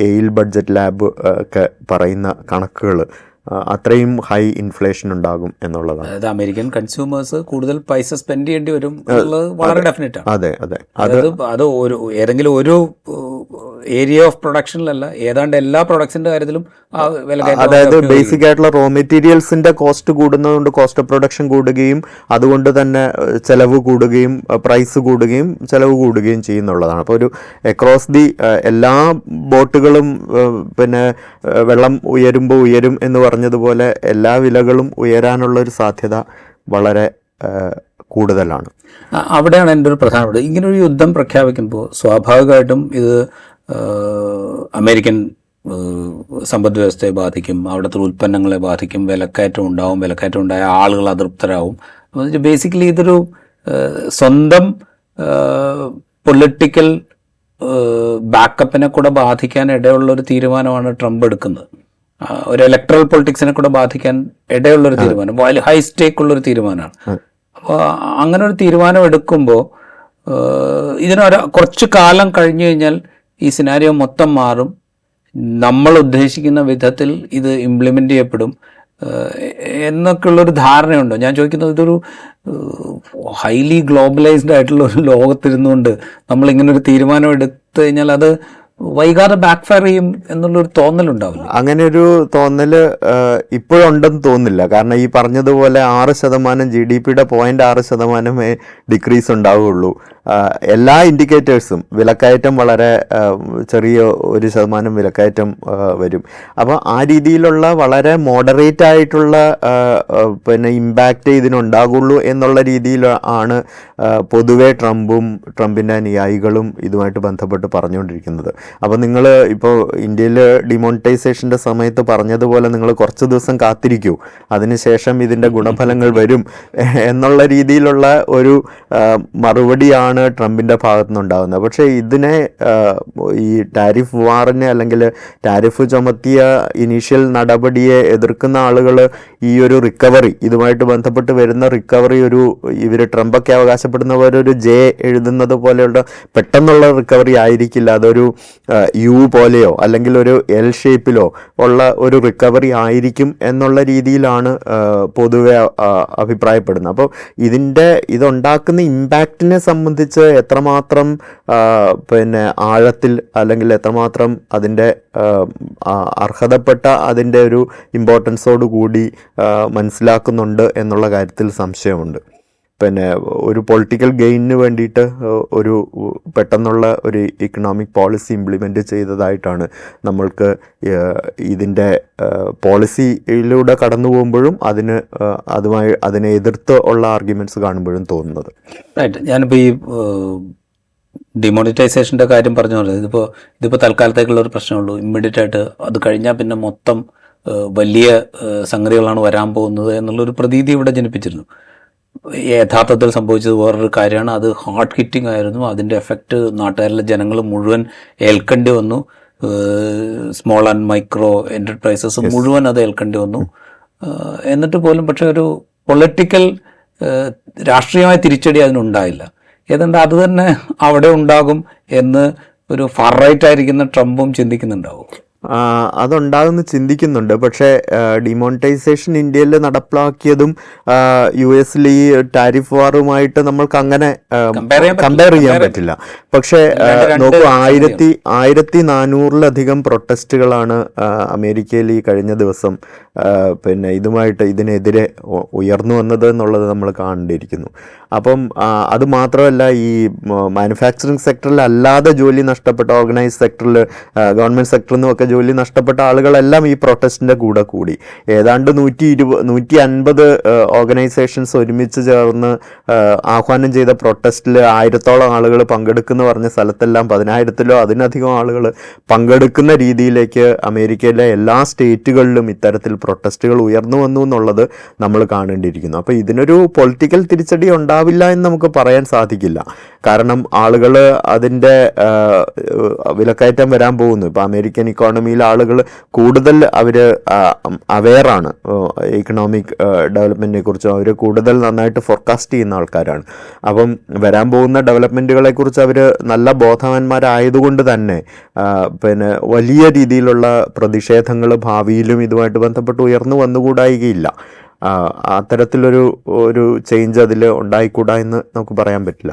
എയിൽ ബഡ്ജറ്റ് ലാബ് ഒക്കെ പറയുന്ന കണക്കുകൾ. അത്രയും ഹൈ ഇൻഫ്ലേഷൻ ഉണ്ടാകും എന്നുള്ളതാണ്. അതായത് അമേരിക്കൻ കൺസ്യൂമേഴ്സ് കൂടുതൽ പൈസ സ്പെൻഡ് ചെയ്യേണ്ടി വരും എന്നുള്ളത് വളരെ ഡെഫിനറ്റ് ആണ്. അതെ അതെ, അത് ഏതെങ്കിലും ഒരു ഏരിയ ഓഫ് പ്രൊഡക്ഷനിലല്ല, ഏതാണ്ട് എല്ലാ പ്രൊഡക്ട്സിന്റെ കാര്യത്തിലും അതായത് ബേസിക് ആയിട്ടുള്ള റോ മെറ്റീരിയൽസിന്റെ കോസ്റ്റ് കൂടുന്നതുകൊണ്ട് കോസ്റ്റ് ഓഫ് പ്രൊഡക്ഷൻ കൂടുകയും അതുകൊണ്ട് തന്നെ ചെലവ് കൂടുകയും പ്രൈസ് കൂടുകയും ചെലവ് കൂടുകയും ചെയ്യുന്നുള്ളതാണ്. അപ്പോൾ ഒരു അക്രോസ് ദി എല്ലാ ബോട്ടുകളും വെള്ളം ഉയരുമ്പോൾ ഉയരും എന്ന് പറഞ്ഞതുപോലെ എല്ലാ വിലകളും ഉയരാനുള്ളൊരു സാധ്യത വളരെ കൂടുതലാണ്. അവിടെയാണ് എൻ്റെ ഒരു പ്രധാനപ്പെട്ട, ഇങ്ങനൊരു യുദ്ധം പ്രഖ്യാപിക്കുമ്പോൾ സ്വാഭാവികമായിട്ടും ഇത് അമേരിക്കൻ സമ്പദ് വ്യവസ്ഥയെ ബാധിക്കും, അവിടുത്തെ ഉൽപ്പന്നങ്ങളെ ബാധിക്കും, വിലക്കയറ്റം ഉണ്ടാവും, വിലക്കയറ്റം ഉണ്ടായ ആളുകൾ അതൃപ്തരാവും. ബേസിക്കലി ഇതൊരു സ്വന്തം പൊളിറ്റിക്കൽ ബാക്കപ്പിനെ കൂടെ ബാധിക്കാൻ ഇടയുള്ള ഒരു തീരുമാനമാണ് ട്രംപ് എടുക്കുന്നത്. ഒരു ഇലക്ട്രൽ പൊളിറ്റിക്സിനെ കൂടെ ബാധിക്കാൻ ഇടയുള്ളൊരു തീരുമാനം, ഹൈ സ്റ്റേക്ക് ഉള്ളൊരു തീരുമാനമാണ്. അപ്പോൾ അങ്ങനെ ഒരു തീരുമാനം എടുക്കുമ്പോൾ കുറച്ച് കാലം കഴിഞ്ഞു കഴിഞ്ഞാൽ ഈ സിനാരിയോ മൊത്തം മാറും, നമ്മൾ ഉദ്ദേശിക്കുന്ന വിധത്തിൽ ഇത് ഇംപ്ലിമെൻ്റ് ചെയ്യപ്പെടും എന്നൊക്കെയുള്ളൊരു ധാരണയുണ്ടോ? ഞാൻ ചോദിക്കുന്നത്, ഇതൊരു ഹൈലി ഗ്ലോബലൈസ്ഡ് ആയിട്ടുള്ള ഒരു ലോകത്തിരുന്നുകൊണ്ട് നമ്മളിങ്ങനൊരു തീരുമാനം എടുത്തു കഴിഞ്ഞാൽ അത് വൈകാതെ ബാക്ക് ഫയർ ചെയ്യും എന്നുള്ളൊരു തോന്നലുണ്ടാവില്ല? അങ്ങനെ ഒരു തോന്നൽ ഇപ്പോഴുണ്ടെന്ന് തോന്നുന്നില്ല. കാരണം ഈ പറഞ്ഞതുപോലെ 6% GDP-യുടെ 0.6% ഡിക്രീസ് ഉണ്ടാവുകയുള്ളൂ. എല്ലാ ഇൻഡിക്കേറ്റേഴ്സും വിലക്കയറ്റം വളരെ ചെറിയ 1% വിലക്കയറ്റം വരും. അപ്പോൾ ആ രീതിയിലുള്ള വളരെ മോഡറേറ്റ് ആയിട്ടുള്ള ഇമ്പാക്റ്റ് ഇതിനുണ്ടാകുള്ളൂ എന്നുള്ള രീതിയിൽ ആണ് പൊതുവെ ട്രംപിൻ്റെ അനുയായികളും ഇതുമായിട്ട് ബന്ധപ്പെട്ട് പറഞ്ഞുകൊണ്ടിരിക്കുന്നത്. അപ്പോൾ നിങ്ങൾ ഇപ്പോൾ ഇന്ത്യയിൽ ഡിമോണിറ്റൈസേഷൻ്റെ സമയത്ത് പറഞ്ഞതുപോലെ നിങ്ങൾ കുറച്ച് ദിവസം കാത്തിരിക്കൂ, അതിനുശേഷം ഇതിൻ്റെ ഗുണഫലങ്ങൾ വരും എന്നുള്ള രീതിയിലുള്ള ഒരു മറുപടിയാണ് ട്രംപിൻ്റെ ഭാഗത്തു നിന്നുണ്ടാകുന്നത്. പക്ഷേ ഇതിനെ ഈ ടാരിഫ് വാറിനെ അല്ലെങ്കിൽ ടാരിഫ് ചുമത്തിയ ഇനീഷ്യൽ നടപടിയെ എതിർക്കുന്ന ആളുകൾ ഈ ഒരു റിക്കവറി, ഇതുമായിട്ട് ബന്ധപ്പെട്ട് വരുന്ന റിക്കവറി, ഇവർ ട്രംപൊക്കെ അവകാശപ്പെടുന്ന പോലെ ഒരു ജെ എഴുതുന്നത് പോലെയുള്ള പെട്ടെന്നുള്ള റിക്കവറി ആയിരിക്കില്ല. അതൊരു യു പോലെയോ അല്ലെങ്കിൽ ഒരു എൽ ഷേപ്പിലോ ഉള്ള ഒരു റിക്കവറി ആയിരിക്കും എന്നുള്ള രീതിയിലാണ് പൊതുവെ അഭിപ്രായപ്പെടുന്നത്. അപ്പോൾ ഇതുണ്ടാക്കുന്ന ഇമ്പാക്റ്റിനെ സംബന്ധിച്ച് എത്രമാത്രം ആഴത്തിൽ അല്ലെങ്കിൽ എത്രമാത്രം അതിൻ്റെ അർഹതപ്പെട്ട അതിൻ്റെ ഒരു ഇമ്പോർട്ടൻസോട് കൂടി മനസ്സിലാക്കുന്നുണ്ട് എന്നുള്ള കാര്യത്തിൽ സംശയമുണ്ട്. ഒരു പൊളിറ്റിക്കൽ ഗെയിനിന് വേണ്ടിയിട്ട് ഒരു പെട്ടെന്നുള്ള ഒരു ഇക്കണോമിക് പോളിസി ഇംപ്ലിമെൻ്റ് ചെയ്തതായിട്ടാണ് നമ്മൾക്ക് ഇതിൻ്റെ പോളിസിയിലൂടെ കടന്നു പോകുമ്പോഴും അതിനെ എതിർത്ത് ഉള്ള ആർഗ്യുമെൻറ്റ്സ് കാണുമ്പോഴും തോന്നുന്നത്. റൈറ്റ്. ഞാനിപ്പോൾ ഈ ഡിമോണിറ്റൈസേഷൻ്റെ കാര്യം പറഞ്ഞു പറഞ്ഞത്, ഇതിപ്പോൾ തൽക്കാലത്തേക്കുള്ള ഒരു പ്രശ്നമുള്ളൂ. ഇമ്മീഡിയറ്റ് ആയിട്ട് അത് കഴിഞ്ഞാൽ പിന്നെ മൊത്തം വലിയ സംഗതികളാണ് വരാൻ പോകുന്നത് എന്നുള്ളൊരു പ്രതീതി ഇവിടെ ജനിപ്പിച്ചിരുന്നു. യഥാർത്ഥത്തിൽ സംഭവിച്ചത് വേറൊരു കാര്യമാണ്. അത് ഹാർഡ് ഹിറ്റിംഗ് ആയിരുന്നു. അതിൻ്റെ എഫക്റ്റ് നാട്ടുകാരിലെ ജനങ്ങൾ മുഴുവൻ ഏൽക്കേണ്ടി വന്നു. സ്മോൾ ആൻഡ് മൈക്രോ എൻ്റർപ്രൈസസ് മുഴുവൻ അത് ഏൽക്കേണ്ടി വന്നു. എന്നിട്ട് പോലും പക്ഷെ ഒരു പൊളിറ്റിക്കൽ രാഷ്ട്രീയമായ തിരിച്ചടി അതിനുണ്ടായില്ല. ഏതാണ്ട് അത് തന്നെ അവിടെ ഉണ്ടാകും എന്ന് ഒരു ഫാർ റൈറ്റ് ആയിരിക്കുന്ന ട്രംപും ചിന്തിക്കുന്നുണ്ടാവും. അതുണ്ടാകുമെന്ന് ചിന്തിക്കുന്നുണ്ട്. പക്ഷേ ഡിമോണിറ്റൈസേഷൻ ഇന്ത്യയിൽ നടപ്പിലാക്കിയതും US ഈ ടാരിഫ് വാറുമായിട്ട് നമ്മൾക്ക് അങ്ങനെ കമ്പയർ ചെയ്യാൻ പറ്റില്ല. പക്ഷേ നോക്കൂ, 1400-ലധികം പ്രൊട്ടസ്റ്റുകളാണ് അമേരിക്കയിൽ ഈ കഴിഞ്ഞ ദിവസം ഇതിനെതിരെ ഉയർന്നു വന്നത് എന്നുള്ളത് നമ്മൾ കാണേണ്ടിയിരിക്കുന്നു. അപ്പം അത് മാത്രമല്ല, ഈ മാനുഫാക്ചറിങ് സെക്ടറിൽ അല്ലാതെ ജോലി നഷ്ടപ്പെട്ട, ഓർഗനൈസ് സെക്ടറിൽ, ഗവൺമെൻറ് സെക്ടറിൽ നിന്നുമൊക്കെ ജോലി നഷ്ടപ്പെട്ട ആളുകളെല്ലാം ഈ പ്രൊട്ടസ്റ്റിൻ്റെ കൂടെ കൂടി. ഏതാണ്ട് 150 ഓർഗനൈസേഷൻസ് ഒരുമിച്ച് ചേർന്ന് ആഹ്വാനം ചെയ്ത പ്രൊട്ടസ്റ്റിൽ 1000-ഓളം ആളുകൾ പങ്കെടുക്കുന്ന പറഞ്ഞ സ്ഥലത്തെല്ലാം 10,000-ലോ അതിനധികം ആളുകൾ പങ്കെടുക്കുന്ന രീതിയിലേക്ക് അമേരിക്കയിലെ എല്ലാ സ്റ്റേറ്റുകളിലും ഇത്തരത്തിൽ പ്രൊട്ടസ്റ്റുകൾ ഉയർന്നു വന്നു എന്നുള്ളത് നമ്മൾ കാണേണ്ടിയിരിക്കുന്നു. അപ്പോൾ ഇതിനൊരു പൊളിറ്റിക്കൽ തിരിച്ചടി ഉണ്ടാവില്ല എന്ന് നമുക്ക് പറയാൻ സാധിക്കില്ല. കാരണം ആളുകൾ അതിൻ്റെ വിലക്കയറ്റം വരാൻ പോകുന്നു. ഇപ്പോൾ അമേരിക്കൻ ഇക്കോണമിയിൽ ആളുകൾ കൂടുതൽ അവർ അവെയറാണ് ഇക്കണോമിക് ഡെവലപ്മെൻറ്റിനെ കുറിച്ചും. അവർ കൂടുതൽ നന്നായിട്ട് ഫോർകാസ്റ്റ് ചെയ്യുന്ന ആൾക്കാരാണ്. അപ്പം വരാൻ പോകുന്ന ഡെവലപ്മെൻറ്റുകളെക്കുറിച്ച് അവർ നല്ല ബോധവാന്മാരായതുകൊണ്ട് തന്നെ പിന്നെ വലിയ രീതിയിലുള്ള പ്രതിഷേധങ്ങൾ ഭാവിയിലും ഇതുമായിട്ട് ബന്ധപ്പെട്ട് ഉയർന്നു വന്നുകൂടായികയില്ല. അത്തരത്തിലൊരു ചേഞ്ച് അതിൽ ഉണ്ടായിക്കൂടാ എന്ന് നമുക്ക് പറയാൻ പറ്റില്ല.